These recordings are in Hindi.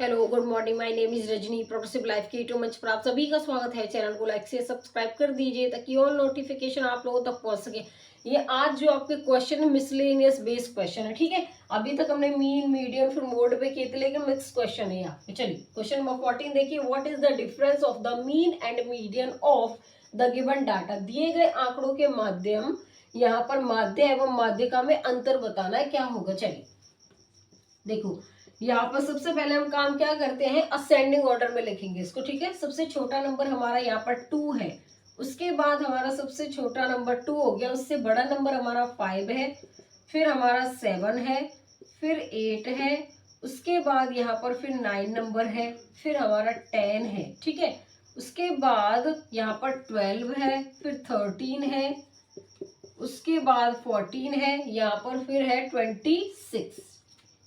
Hello good morning, my name is Rajni. Progressive life के यूट्यूब मंच पर आप सभी का स्वागत है। चैनल को लाइक से सब्सक्राइब कर दीजिए ताकि और नोटिफिकेशन आप लोगों तक पहुंच सके। ये आज जो आपके क्वेश्चन है मिसलेनियस बेस्ड क्वेश्चन है, ठीक है। अभी तक हमने मीन मीडियन फिर मोड पे किए थे, लेकिन मिक्स क्वेश्चन है यहाँ पे। चलिए क्वेश्चन नंबर 14 देखिए। What is the difference of the mean and median of the given data. दिए गए आंकड़ों के माध्यम, यहाँ पर माध्य एवं माध्यिका में अंतर बताना है, क्या होगा। चलिए देखो, यहाँ पर सबसे पहले हम काम क्या करते हैं, असेंडिंग ऑर्डर में लिखेंगे इसको, ठीक है। सबसे छोटा नंबर हमारा यहाँ पर 2 है, उसके बाद हमारा सबसे छोटा नंबर 2 हो गया, उससे बड़ा नंबर हमारा 5 है, फिर हमारा 7 है, फिर 8 है, उसके बाद यहाँ पर फिर 9 नंबर है, फिर हमारा 10 है, ठीक है। उसके बाद यहाँ पर 12 है, फिर 13 है, उसके बाद 14 है, यहाँ पर फिर है 26।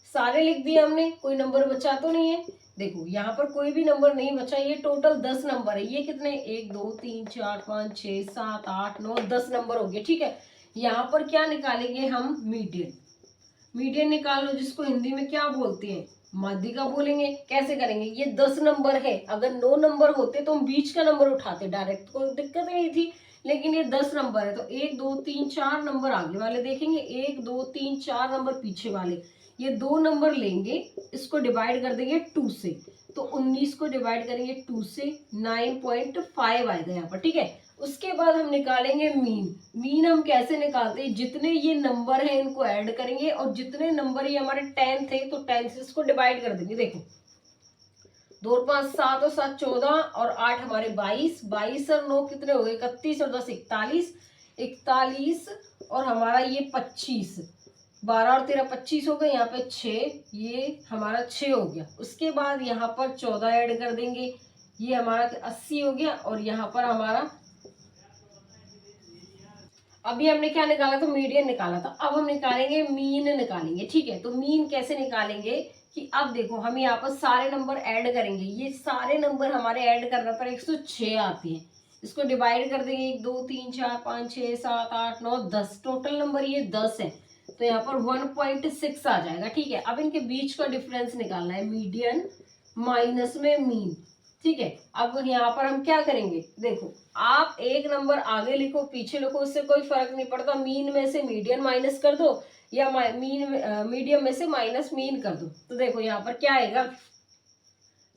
सारे लिख दिए हमने, कोई नंबर बचा तो नहीं है। देखो यहाँ पर कोई भी नंबर नहीं बचा, ये टोटल 10 नंबर है। ये कितने, 1 2 3 4 5 6 7 8 9 10 नंबर हो गए, ठीक है। यहाँ पर क्या निकालेंगे हम, मीडियन। मीडियन निकाल लो, जिसको हिंदी में क्या बोलते हैं, माध्यिका बोलेंगे। कैसे करेंगे, ये 10 नंबर है, अगर 9 नंबर होते तो हम बीच का नंबर उठाते, डायरेक्ट कोई दिक्कत नहीं थी। लेकिन ये 10 नंबर है तो 1 2 3 4 नंबर आगे वाले देखेंगे, 1 2 3 4 नंबर पीछे वाले। ये 2 नंबर लेंगे, इसको डिवाइड कर देंगे 2 से, तो 19 को डिवाइड करेंगे 2 से, 9.5 आएगा यहाँ पर, ठीक है। उसके बाद हम निकालेंगे मीन। मीन हम कैसे निकालते हैं, जितने ये नंबर हैं इनको ऐड करेंगे, और जितने नंबर ये हमारे 10 थे तो 10 से इसको डिवाइड कर देंगे। देखो 2 और 5 7 और 7 14 और 8 हमारे 22, 22 और 9 कितने हो गए, 31 और 10 41, 41 और हमारा ये 25, 12 और 13 25 हो गए, यहाँ पे 6, ये हमारा 6 हो गया। उसके बाद यहाँ पर 14 ऐड कर देंगे, ये हमारा 80 हो गया, और यहाँ पर हमारा, अभी हमने क्या निकाला था, मीडियन निकाला था। अब हम निकालेंगे मीन, निकालेंगे, ठीक है। तो मीन कैसे निकालेंगे कि अब देखो हम यहाँ पर सारे नंबर ऐड करेंगे, ये सारे नंबर हमारे ऐड करने पर 106 आते हैं। इसको डिवाइड कर देंगे, 1 2 3 4 5 6 7 8 9 10, टोटल नंबर ये 10 है, तो यहाँ पर 1.6 आ जाएगा, ठीक है। अब इनके बीच का डिफरेंस निकालना है, मीडियन माइनस में मीन, ठीक है। अब यहाँ पर हम क्या करेंगे, देखो आप एक नंबर आगे लिखो पीछे लिखो, उससे कोई फर्क नहीं पड़ता। मीन में से मीडियन माइनस कर दो, या मीडियम में से माइनस मीन कर दो। तो देखो यहाँ पर क्या आएगा,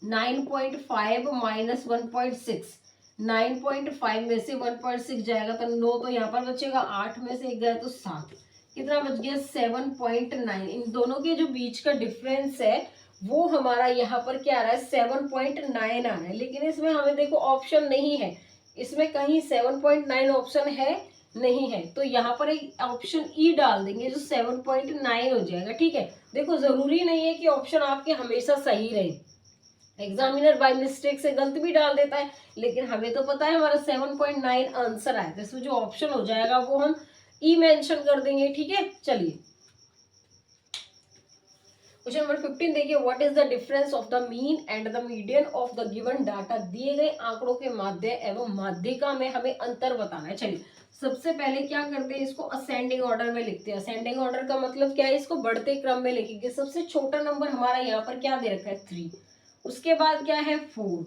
9.5 माइनस 1.6, 9.5 में से 1.6 जाएगा तो 9 तो यहाँ पर बचेगा, 8 में से 1 गया तो 7, कितना बच गया 7.9। इन दोनों के जो बीच का डिफरेंस है वो हमारा यहाँ पर क्या आ रहा है, 7.9 आ रहा है। लेकिन इसमें हमें देखो ऑप्शन नहीं है, इसमें कहीं 7.9 ऑप्शन है नहीं है, तो यहाँ पर एक ऑप्शन ई डाल देंगे जो 7.9 हो जाएगा, ठीक है। देखो जरूरी नहीं है कि ऑप्शन आपके हमेशा सही रहे, एग्जामिनर बाय मिस्टेक से गलत भी डाल देता है, लेकिन हमें तो पता है हमारा 7.9 आंसर आया था। इसमें जो ऑप्शन हो जाएगा वो हम ई मेंशन कर देंगे, ठीक है। चलिए क्वेश्चन नंबर 15 देखिए। What is the difference of the mean and the median of the given data. दिए गए आंकड़ों के माध्य एवं माध्यिका में हमें अंतर बताना है। चलिए सबसे पहले क्या करते हैं, इसको असेंडिंग ऑर्डर में लिखते हैं। असेंडिंग ऑर्डर का मतलब क्या है, इसको बढ़ते क्रम में लिखेंगे। सबसे छोटा नंबर हमारा यहाँ पर क्या दे रखा है, 3, उसके बाद क्या है 4,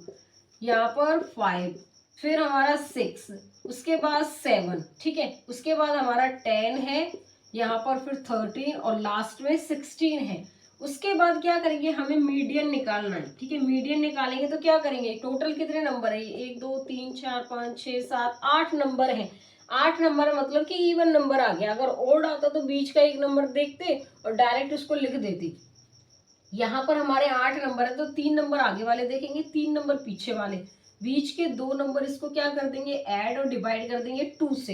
यहाँ पर 5, फिर हमारा 6, उसके बाद 7, ठीक है। उसके बाद हमारा 10 है, यहाँ पर फिर 13 और लास्ट में 16 है। उसके बाद क्या करेंगे, हमें मीडियन निकालना है, ठीक है। मीडियन निकालेंगे तो क्या करेंगे, टोटल कितने नंबर है, 1 2 3 4 5 6 7 8 नंबर है। 8 नंबर मतलब कि इवन नंबर आ गया। अगर ओड आता तो बीच का एक नंबर देखते और डायरेक्ट उसको लिख देते। यहाँ पर हमारे 8 नंबर है तो 3 नंबर आगे वाले देखेंगे, 3 नंबर पीछे वाले, बीच के 2 नंबर इसको क्या कर देंगे, ऐड और डिवाइड कर देंगे 2 से।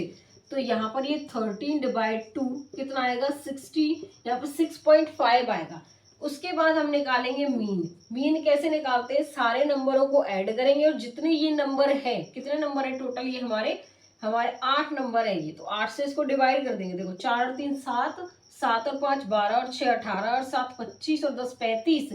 तो यहाँ पर ये 13 डिवाइड 2 कितना आएगा, 60, यहाँ पर 6.5 आएगा। उसके बाद हम निकालेंगे मीन। मीन कैसे निकालते हैं, सारे नंबरों को ऐड करेंगे और जितने ये नंबर है, कितने नंबर है टोटल, ये हमारे हमारे 8 नंबर है ये, तो 8 से इसको डिवाइड कर देंगे। देखो 4 और 3 7, 7 और 5 12 और 6 18 और 7 25 और 10 35,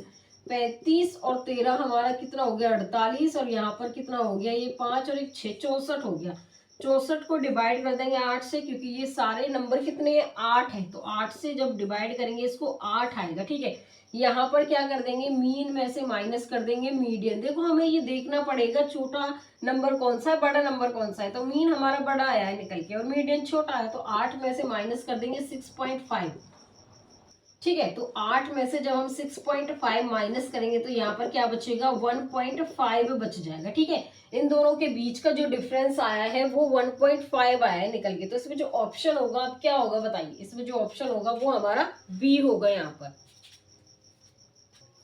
35 और 13 हमारा कितना हो गया, 48, और यहाँ पर कितना हो गया, ये 5 और 1 6 64 हो गया। 64 को डिवाइड कर देंगे 8 से, क्योंकि ये सारे नंबर कितने हैं, 8 है, तो 8 से जब डिवाइड करेंगे इसको 8 आएगा। ठीक है, यहाँ पर क्या कर देंगे, मीन में से माइनस कर देंगे मीडियन। देखो हमें ये देखना पड़ेगा छोटा नंबर कौन सा है, बड़ा नंबर कौन सा है, तो मीन हमारा बड़ा आया है निकल के और मीडियन छोटा है, तो 8 में से माइनस कर देंगे 6.5। ठीक है, तो 8 में से जब हम 6.5 माइनस करेंगे तो यहाँ पर क्या बचेगा, 1.5 बच जाएगा। ठीक है, इन दोनों के बीच का जो डिफरेंस आया है वो 1.5 आया है निकल के, तो इसमें जो ऑप्शन होगा अब क्या होगा बताइए, इसमें जो ऑप्शन होगा वो हमारा बी होगा। यहाँ पर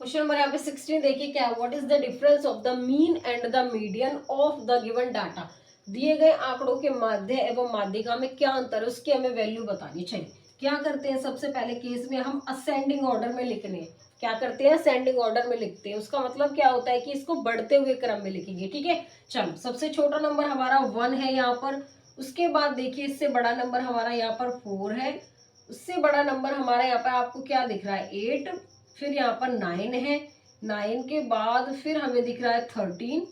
क्वेश्चन नंबर यहाँ पे 16 देखिए क्या, what is the difference of the mean and the median of the given data. दिए गए आंकड़ों के माध्य एवं माध्यिका में क्या अंतर है, उसकी हमें वैल्यू बतानी चाहिए। क्या करते हैं, सबसे पहले केस में हम असेंडिंग ऑर्डर में लिखने हैं। क्या करते हैं, असेंडिंग ऑर्डर में लिखते हैं। उसका मतलब क्या होता है कि इसको बढ़ते हुए क्रम में लिखेंगे। ठीक है, चलो सबसे छोटा नंबर हमारा 1 है यहाँ पर, उसके बाद देखिए इससे बड़ा नंबर हमारा यहाँ पर 4 है, उससे बड़ा नंबर हमारा यहाँ पर आपको क्या दिख रहा है 8, फिर यहाँ पर 9 है, 9 के बाद फिर हमें दिख रहा है 13,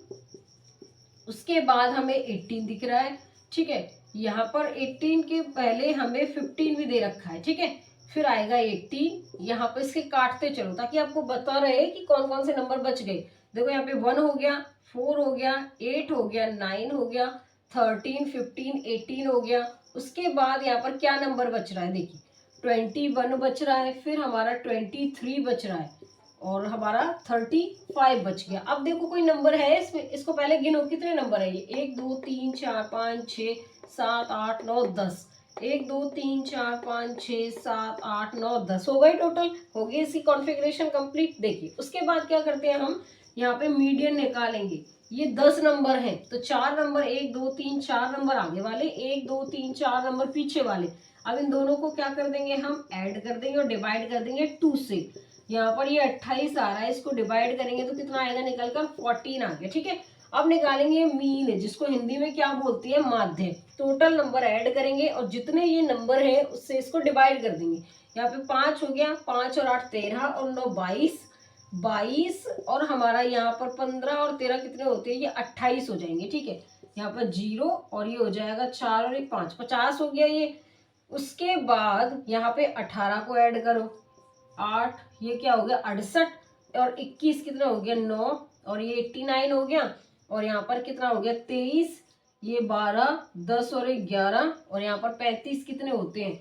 उसके बाद हमें 18 दिख रहा है। ठीक है, यहाँ पर 18 के पहले हमें 15 भी दे रखा है। ठीक है, फिर आएगा 18, यहाँ पर इसके काटते चलो ताकि आपको बता रहे कि कौन कौन से नंबर बच गए। देखो यहाँ पे 1 हो गया, 4 हो गया, 8 हो गया, 9 हो गया, 13, 15, 18 हो गया। उसके बाद यहाँ पर क्या नंबर बच रहा है, देखिए 21 बच रहा है, फिर हमारा 23 बच रहा है और हमारा 35 बच गया। अब देखो कोई नंबर है इसमें, इसको पहले गिनो कितने नंबर है ये, 1 2 3 4 5 6 7 8 9 10, 1 2 3 4 5 6 7 8 9 10 हो गई, टोटल हो गई इसकी कॉन्फ़िगरेशन कंप्लीट। देखिए उसके बाद क्या करते हैं हम, यहाँ पे मीडियन निकालेंगे। ये 10 नंबर है तो 4 नंबर 1 2 3 4 नंबर आगे वाले, 1 2 3 4 नंबर पीछे वाले। अब इन दोनों को क्या कर देंगे, हम ऐड कर देंगे और डिवाइड कर देंगे 2 से। यहाँ पर ये 28 आ रहा है, इसको डिवाइड करेंगे तो कितना आएगा निकल कर, 14 आ गया। ठीक है, अब निकालेंगे मीन, जिसको हिंदी में क्या बोलती है, माध्य। टोटल नंबर ऐड करेंगे और जितने ये नंबर है उससे इसको डिवाइड कर देंगे। यहाँ पे 5 हो गया, 5 और 8 13 और 9 22, 22 और हमारा यहाँ पर 15 और 13 कितने होते हैं, ये 28 हो जाएंगे। ठीक है, यहाँ पर 0 और ये हो जाएगा 4 और 1 5, 50 हो गया ये। उसके बाद यहाँ पे 18 को ऐड करो, 8, ये क्या हो गया 68 और 21 कितना हो गया 9 और ये 89 हो गया और यहाँ पर कितना हो गया 23, ये 12 10 और 11 और यहाँ पर 35 कितने होते हैं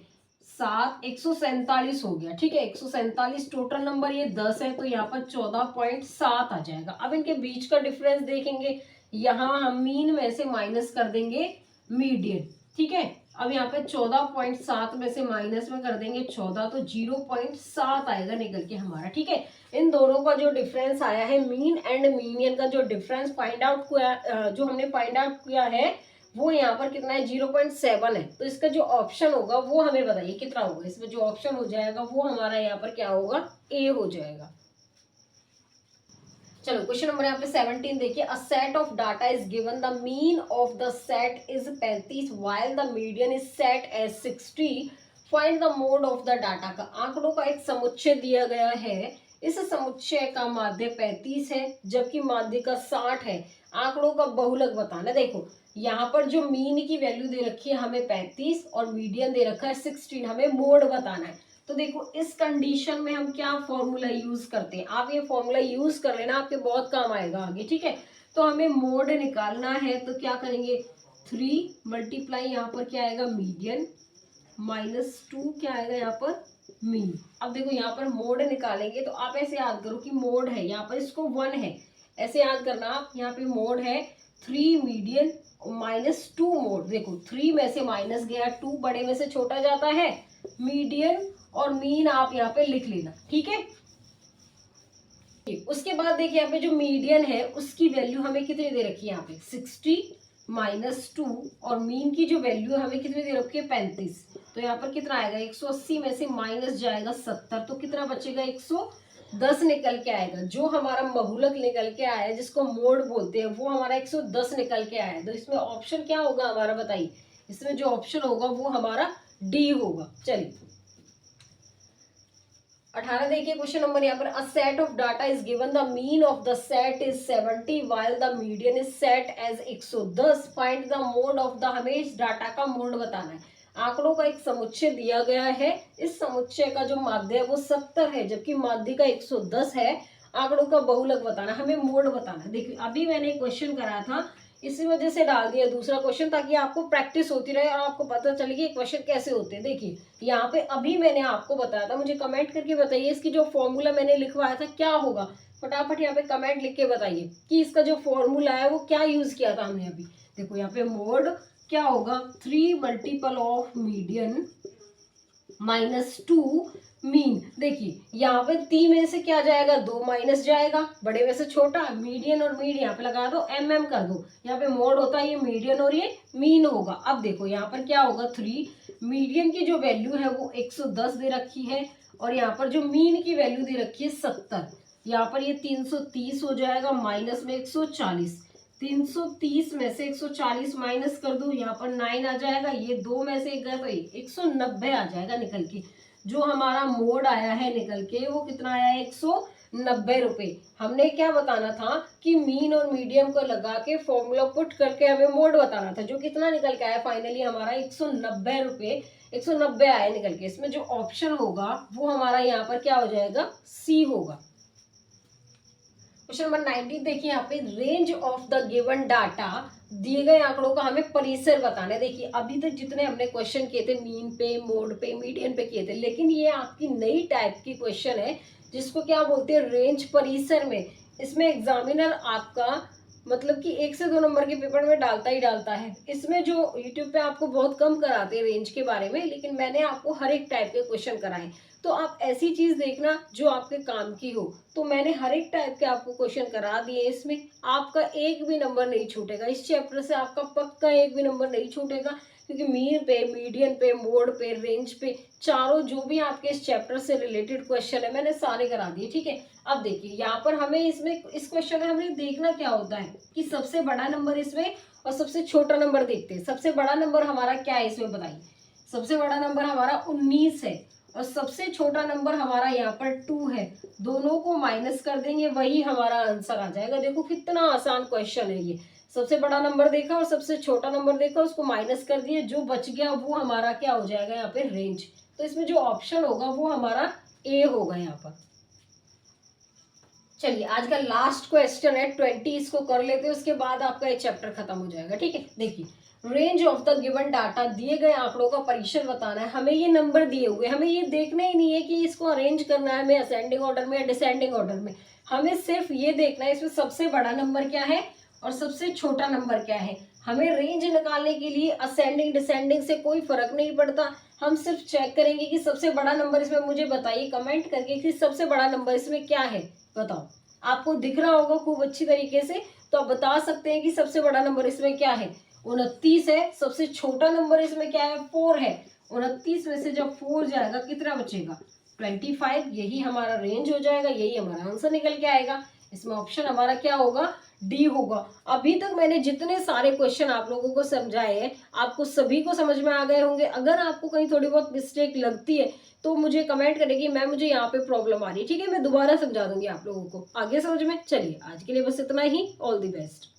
7, 147 हो गया। ठीक है, 147 टोटल नंबर, ये 10 है तो यहाँ पर 14.7 आ जाएगा। अब इनके बीच का डिफरेंस देखेंगे, यहाँ हम मीन में से माइनस कर देंगे मीडियन। ठीक है, अब यहाँ पे 14.7 में से माइनस में कर देंगे 14, तो 0.7 आएगा निकल के हमारा। ठीक है, इन दोनों का जो डिफरेंस आया है, मीन एंड मीनियन का जो डिफरेंस फाइंड आउट किया, जो हमने फाइंड आउट किया है वो यहाँ पर कितना है 0.7 है। तो इसका जो ऑप्शन होगा वो हमें बताइए कितना होगा, इसमें जो ऑप्शन हो जाएगा वो हमारा यहाँ पर क्या होगा, ए हो जाएगा। चलो क्वेश्चन नंबर यहाँ पे 17 देखिए, a set of data is given, the mean of the set is 35 while the median is set as 60, find the mode of the data. का आंकड़ों का एक समुच्चय दिया गया है, इस समुच्चय का माध्य 35 है जबकि माध्य का 60 है, आंकड़ों का बहुलक बताना। देखो यहाँ पर जो मीन की वैल्यू दे रखी है हमें 35 और मीडियन दे रखा है 16, हमें मोड बताना है। तो देखो इस कंडीशन में हम क्या फॉर्मूला यूज करते हैं, आप ये फॉर्मूला यूज कर लेना, आपके बहुत काम आएगा आगे। ठीक है, तो हमें मोड निकालना है तो क्या करेंगे, 3 मल्टीप्लाई यहाँ पर क्या आएगा मीडियन -2 क्या आएगा यहाँ पर मीन। अब देखो यहाँ पर मोड निकालेंगे तो आप ऐसे याद करो कि मोड है यहाँ पर, इसको 1 है ऐसे याद करना आप, यहाँ पे मोड है 3 मीडियन -2 मोड। देखो 3 में से माइनस गया, 2 बड़े में से छोटा जाता है, मीडियन और मीन आप यहाँ पे लिख लेना। ठीक है, उसके बाद देखिए यहाँ पे जो मीडियन है उसकी वैल्यू हमें कितनी दे रखी है यहाँ पे 60 -2 और मीन की जो वैल्यू हमें कितनी दे रखी है 35, तो यहाँ पर कितना आएगा 180 में से माइनस जाएगा 70, तो कितना बचेगा 110 निकल के आएगा। जो हमारा बहुलक निकल के आया है जिसको मोड बोलते हैं वो हमारा 110 निकल के आया है। तो इसमें ऑप्शन क्या होगा हमारा बताइए, इसमें जो ऑप्शन होगा वो हमारा डी होगा। चलिए 18 देखिए क्वेश्चन नंबर यहाँ पर, a set of data is given, the mean of the set is 70 while the median is set as 110, find the mode of the, हमें इस डाटा का मोड बताना है। आंकड़ों का एक समुच्चय दिया गया है, इस समुच्चय का जो माध्य है वो 70 है जबकि माध्य का 110 है। आंकड़ों का बहुलक बताना, हमें मोड बताना है। देखिए अभी मैंने क्वेश्चन कराया था, इसी वजह से डाल दिया दूसरा क्वेश्चन, ताकि आपको प्रैक्टिस होती रहे और आपको पता चले कि क्वेश्चन कैसे होते हैं। देखिए यहाँ पे अभी मैंने आपको बताया था, मुझे कमेंट करके बताइए इसकी जो फॉर्मूला मैंने लिखवाया था क्या होगा। फटाफट यहाँ पे कमेंट लिख के बताइए कि इसका जो फॉर्मूला है वो क्या यूज किया था हमने अभी। देखो यहाँ पे मोड क्या होगा, 3 मल्टीपल ऑफ मीडियन -2 मीन। देखिए यहाँ पे 3 में से क्या जाएगा, 2 माइनस जाएगा, बड़े में से छोटा, मीडियन और मीन यहाँ पे लगा दो, एम कर दो। यहाँ पे मोड होता है ये मीडियन और ये मीन होगा। अब देखो यहाँ पर क्या होगा, 3 मीडियन की जो वैल्यू है वो 110 दे रखी है और यहाँ पर जो मीन की वैल्यू दे रखी है 70। यहाँ पर ये 330 हो जाएगा, माइनस में 140, 330 में से 140 माइनस कर दो, यहाँ पर 9 आ जाएगा, ये 2 में से गया तो 190 आ जाएगा निकल के। जो हमारा मोड आया है निकल के वो कितना आया है, 190 रुपए। हमने क्या बताना था कि मीन और मीडियम को लगा के फॉर्मूला पुट करके हमें मोड बताना था, जो कितना निकल के आया फाइनली हमारा 190 रुपए, 190 आया निकल के। इसमें जो ऑप्शन होगा वो हमारा यहाँ पर क्या हो जाएगा, सी होगा। क्वेश्चन नंबर 19 देखिए यहाँ पे, range of the given data, दिए गए आंकड़ों का हमें परिसर बताना है। देखिए अभी तक जितने हमने क्वेश्चन किए थे मीन पे, मोड पे, मीडियन पे किए थे, लेकिन ये आपकी नई टाइप की क्वेश्चन है जिसको क्या बोलते हैं, रेंज परिसर में। इसमें एग्जामिनर आपका मतलब कि 1 से 2 नंबर के पेपर में डालता ही डालता है। इसमें जो यूट्यूब पे आपको बहुत कम कराते हैं रेंज के बारे में, लेकिन मैंने आपको हर एक टाइप के क्वेश्चन कराए, तो आप ऐसी चीज देखना जो आपके काम की हो। तो मैंने हर एक टाइप के आपको क्वेश्चन करा दिए, इसमें आपका एक भी नंबर नहीं छूटेगा। इस चैप्टर से आपका पक्का एक भी नंबर नहीं छूटेगा, क्योंकि मीन पे, मीडियन पे, मोड पे, रेंज पे, चारों जो भी आपके इस चैप्टर से रिलेटेड क्वेश्चन है मैंने सारे करा दिए। ठीक है, अब देखिए यहाँ पर हमें इसमें इस क्वेश्चन में हमें देखना क्या होता है कि सबसे बड़ा नंबर इसमें और सबसे छोटा नंबर देखते हैं। सबसे बड़ा नंबर हमारा क्या है इसमें बताइए। सबसे बड़ा नंबर हमारा 19 है और सबसे छोटा नंबर हमारा यहाँ पर 2 है। दोनों को माइनस कर देंगे, वही हमारा आंसर आ जाएगा। देखो कितना आसान क्वेश्चन है ये। सबसे बड़ा नंबर देखा और सबसे छोटा नंबर देखा, उसको माइनस कर दिए, जो बच गया वो हमारा क्या हो जाएगा यहाँ पे, रेंज। तो इसमें जो ऑप्शन होगा वो हमारा ए होगा यहाँ पर। चलिए आज का लास्ट क्वेश्चन है 20, इसको कर लेते हैं, उसके बाद आपका ये चैप्टर खत्म हो जाएगा। ठीक है, देखिए range of the given data, दिए गए आंकड़ों का परिसर बताना है। हमें ये नंबर दिए हुए, हमें ये देखना ही नहीं है कि इसको अरेंज करना है हमें असेंडिंग ऑर्डर में या डिसेंडिंग ऑर्डर में। हमें सिर्फ ये देखना है इसमें सबसे बड़ा नंबर क्या है और सबसे छोटा नंबर क्या है। हमें रेंज निकालने के लिए असेंडिंग डिसेंडिंग से कोई फर्क नहीं पड़ता, हम सिर्फ चेक करेंगे कि सबसे बड़ा नंबर इसमें, मुझे बताइए कमेंट करके कि सबसे बड़ा नंबर इसमें क्या है, बताओ। आपको दिख रहा होगा खूब अच्छी तरीके से, तो आप बता सकते हैं कि सबसे बड़ा नंबर इसमें क्या है, 29 है। सबसे छोटा नंबर इसमें क्या है, 4 है। 29 में से जब 4 जाएगा कितना बचेगा, 25। यही हमारा रेंज हो जाएगा, यही हमारा आंसर निकल के आएगा। इसमें ऑप्शन हमारा क्या होगा, डी होगा। अभी तक मैंने जितने सारे क्वेश्चन आप लोगों को समझाए हैं, आपको सभी को समझ में आ गए होंगे। अगर आपको कहीं थोड़ी बहुत मिस्टेक लगती है तो मुझे कमेंट करेगी, मैम मुझे यहाँ पे प्रॉब्लम आ रही है। ठीक है, मैं दोबारा समझा दूंगी आप लोगों को, आगे समझ में। चलिए आज के लिए बस इतना ही, ऑल द बेस्ट।